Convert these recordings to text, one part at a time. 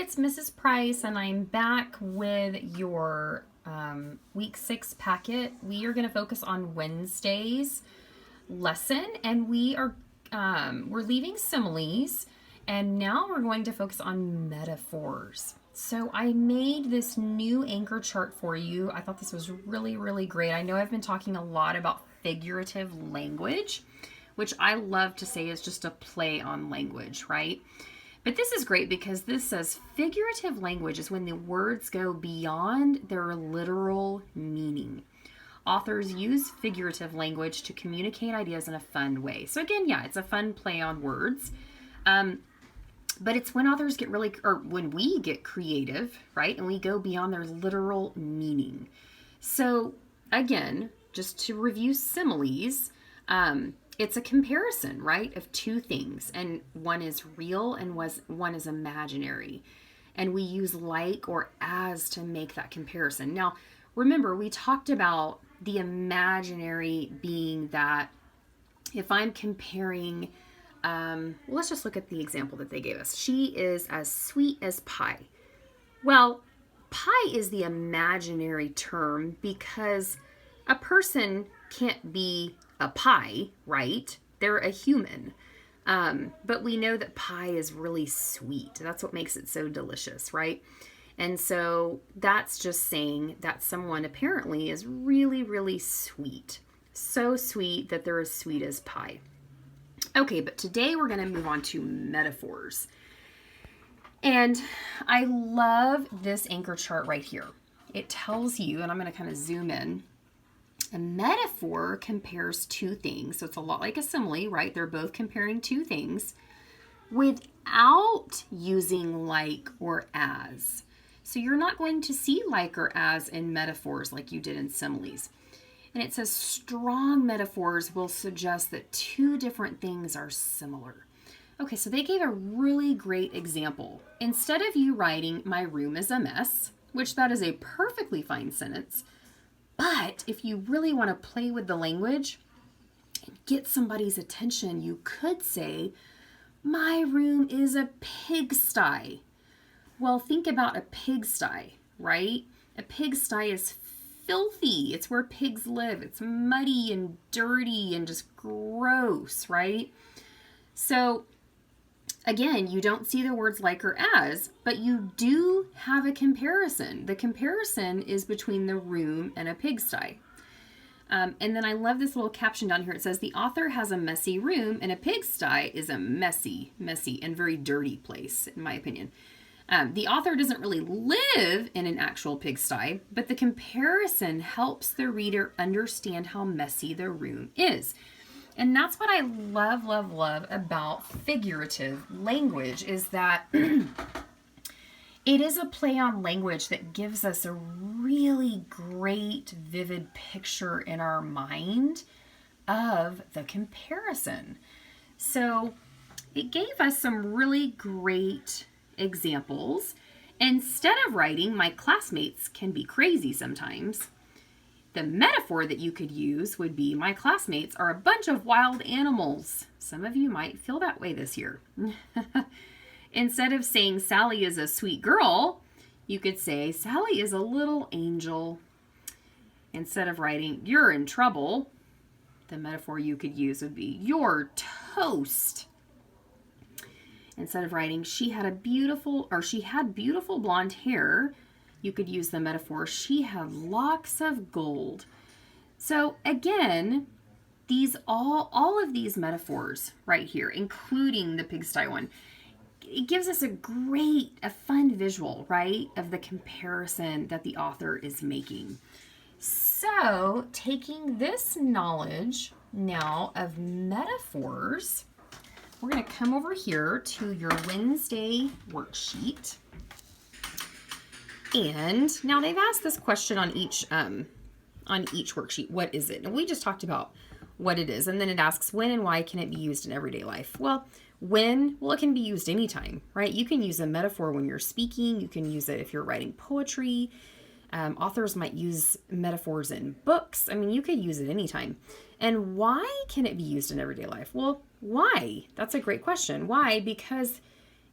it's Mrs. Price, and I'm back with your week 6 packet. We are going to focus on Wednesday's lesson, and we're leaving similes, and now we're going to focus on metaphors. So I made this new anchor chart for you. I thought this was really, really great. I know I've been talking a lot about figurative language, which I love to say is just a play on language, right? But this is great because this says figurative language is when the words go beyond their literal meaning. Authors use figurative language to communicate ideas in a fun way. So again, yeah, it's a fun play on words. But it's when authors get really, or when we get creative, right? And we go beyond their literal meaning. So again, just to review similes, it's a comparison, right, of two things, and one is real and one is imaginary, and we use like or as to make that comparison. Now, remember, we talked about the imaginary being that if I'm comparing, let's just look at the example that they gave us. She is as sweet as pie. Well, pie is the imaginary term because a person can't be a pie, right? They're a human. But we know that pie is really sweet. That's what makes it so delicious, right? And so that's just saying that someone apparently is really, really sweet. So sweet that they're as sweet as pie. Okay, but today we're going to move on to metaphors. And I love this anchor chart right here. It tells you, and I'm going to kind of zoom in, a metaphor compares two things. So it's a lot like a simile, right? They're both comparing two things without using like or as. So you're not going to see like or as in metaphors like you did in similes. And it says strong metaphors will suggest that two different things are similar. Okay, so they gave a really great example. Instead of you writing, "My room is a mess," which that is a perfectly fine sentence, but if you really want to play with the language and get somebody's attention, you could say, "My room is a pigsty." Well, think about a pigsty, right? A pigsty is filthy. It's where pigs live. It's muddy and dirty and just gross, right? So again, you don't see the words like or as, but you do have a comparison. The comparison is between the room and a pigsty. And then I love this little caption down here. It says, "The author has a messy room and a pigsty is a messy, and very dirty place," in my opinion. The author doesn't really live in an actual pigsty, but the comparison helps the reader understand how messy the room is. And that's what I love, love, love about figurative language is that it is a play on language that gives us a really great, vivid picture in our mind of the comparison. So it gave us some really great examples. Instead of writing, "My classmates can be crazy sometimes," the metaphor that you could use would be, "My classmates are a bunch of wild animals." Some of you might feel that way this year. Instead of saying Sally is a sweet girl, you could say Sally is a little angel. Instead of writing "You're in trouble," the metaphor you could use would be "You're toast." Instead of writing she had beautiful blonde hair, you could use the metaphor "She had locks of gold." So again, all of these metaphors right here, including the pigsty one, it gives us a fun visual, right, of the comparison that the author is making. So taking this knowledge now of metaphors, we're going to come over here to your Wednesday worksheet. And now they've asked this question on each worksheet. What is it? And we just talked about what it is. And then it asks, when and why can it be used in everyday life? Well, it can be used anytime, right? You can use a metaphor when you're speaking. You can use it if you're writing poetry. Authors might use metaphors in books. I mean, you could use it anytime. And why can it be used in everyday life? Well, why? That's a great question. Why? Because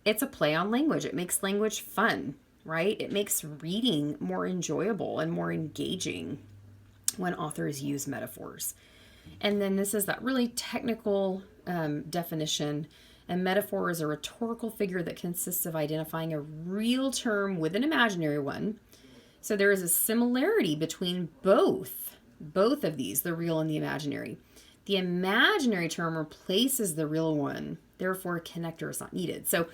it's a play on language. It makes language fun, right? It makes reading more enjoyable and more engaging when authors use metaphors. And then this is that really technical definition. A metaphor is a rhetorical figure that consists of identifying a real term with an imaginary one. So there is a similarity between both of these, the real and the imaginary. The imaginary term replaces the real one, therefore a connector is not needed. So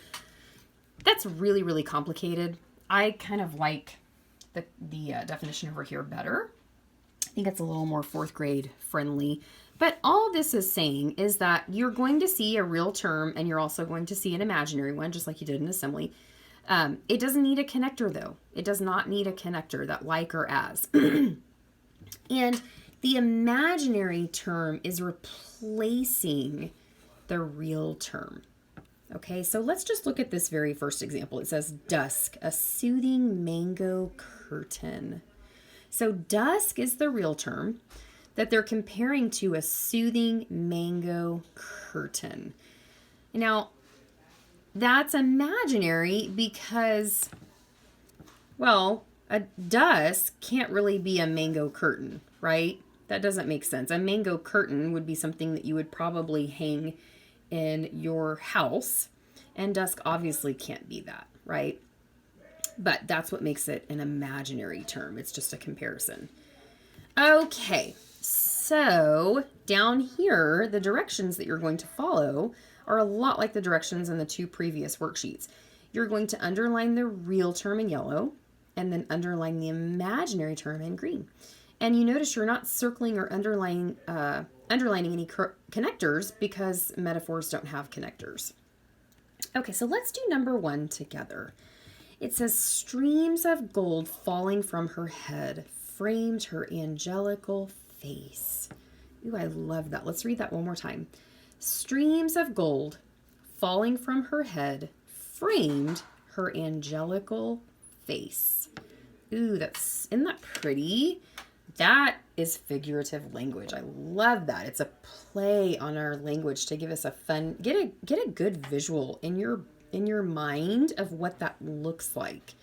that's really, really complicated. I kind of like the definition over here better. I think it's a little more fourth grade friendly. But all this is saying is that you're going to see a real term and you're also going to see an imaginary one, just like you did in a simile. It doesn't need a connector, though. It does not need a connector, that like or as. And the imaginary term is replacing the real term. Okay, so let's just look at this very first example. It says dusk, a soothing mango curtain. So dusk is the real term that they're comparing to a soothing mango curtain. Now, that's imaginary because, well, a dusk can't really be a mango curtain, right? That doesn't make sense. A mango curtain would be something that you would probably hang in your house, and dusk obviously can't be that, right? But that's what makes it an imaginary term. It's just a comparison. Okay, so down here, the directions that you're going to follow are a lot like the directions in the two previous worksheets. You're going to underline the real term in yellow and then underline the imaginary term in green. And you notice you're not circling or underlining any connectors because metaphors don't have connectors. Okay, so let's do number 1 together. It says, streams of gold falling from her head framed her angelical face. Ooh, I love that. Let's read that one more time. Streams of gold falling from her head framed her angelical face. Ooh, isn't that pretty? That is figurative language. I love that. It's a play on our language to give us a fun, get a good visual in your mind of what that looks like.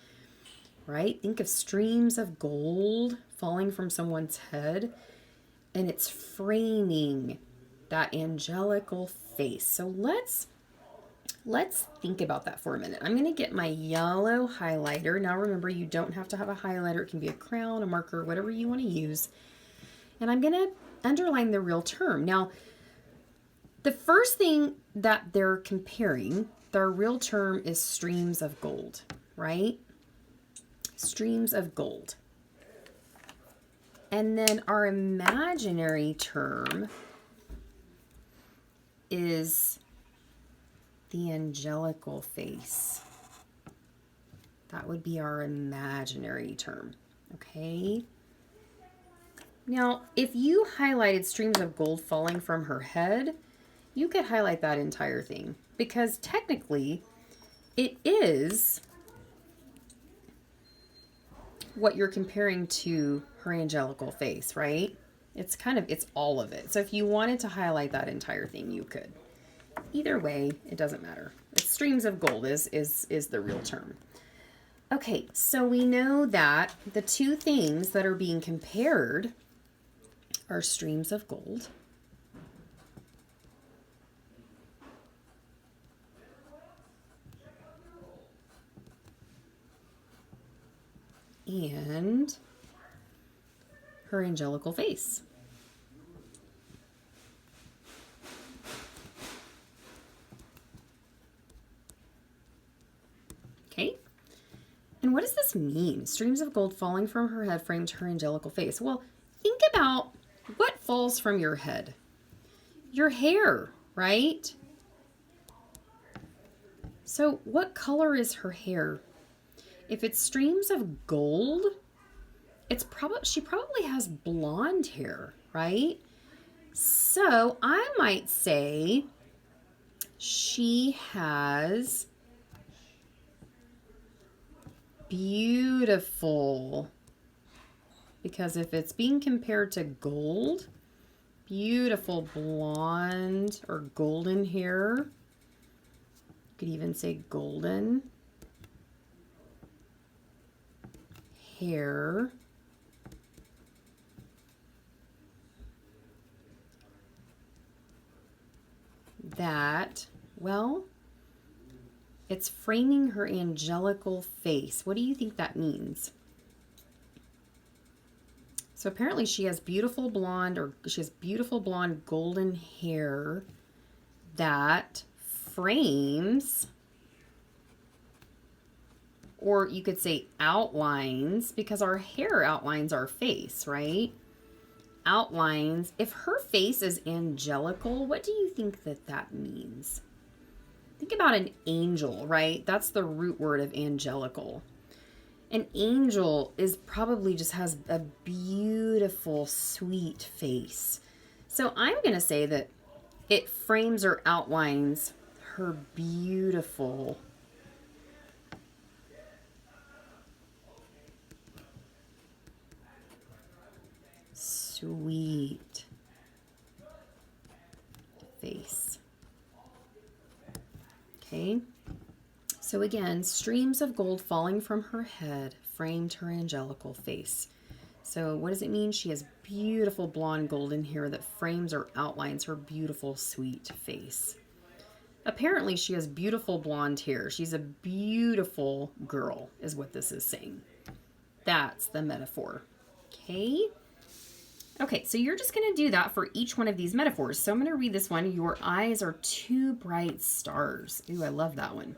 Right? Think of streams of gold falling from someone's head, and it's framing that angelical face. So let's think about that for a minute. I'm going to get my yellow highlighter. Now remember, you don't have to have a highlighter. It can be a crayon, a marker, whatever you want to use. And I'm going to underline the real term. Now, the first thing that they're comparing, their real term is streams of gold, right? Streams of gold. And then our imaginary term is the angelical face. That would be our imaginary term. Okay. Now, if you highlighted streams of gold falling from her head, you could highlight that entire thing because technically it is what you're comparing to her angelical face, right? It's all of it. So if you wanted to highlight that entire thing, you could. Either way, it doesn't matter. It's streams of gold is the real term. Okay, so we know that the two things that are being compared are streams of gold and her angelical face. Okay. And what does this mean? Streams of gold falling from her head framed her angelical face. Well, think about what falls from your head. Your hair, right? So what color is her hair? If it's streams of gold, she probably has blonde hair, right? So I might say she has beautiful, because if it's being compared to gold, beautiful blonde or golden hair could even say golden hair that, well, it's framing her angelical face. What do you think that means? So apparently she has beautiful blonde golden hair that frames, or you could say outlines, because our hair outlines our face, right? Outlines. If her face is angelical, what do you think that that means? Think about an angel, right? That's the root word of angelical. An angel is probably just has a beautiful, sweet face. So I'm going to say that it frames or outlines her beautiful, sweet face. Okay. So again, streams of gold falling from her head framed her angelical face. So what does it mean? She has beautiful blonde golden hair that frames or outlines her beautiful, sweet face. Apparently she has beautiful blonde hair. She's a beautiful girl, is what this is saying. That's the metaphor. Okay? Okay, so you're just going to do that for each one of these metaphors. So I'm going to read this one. Your eyes are two bright stars. Ooh, I love that one.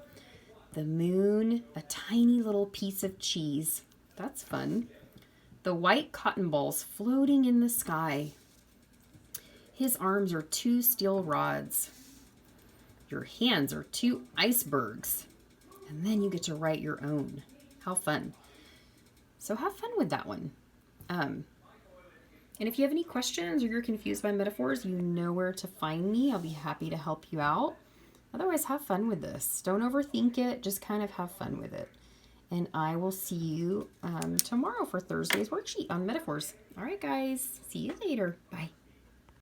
The moon, a tiny little piece of cheese. That's fun. The white cotton balls floating in the sky. His arms are two steel rods. Your hands are two icebergs. And then you get to write your own. How fun. So have fun with that one. And if you have any questions or you're confused by metaphors, you know where to find me. I'll be happy to help you out. Otherwise, have fun with this. Don't overthink it. Just kind of have fun with it. And I will see you tomorrow for Thursday's worksheet on metaphors. All right, guys. See you later. Bye.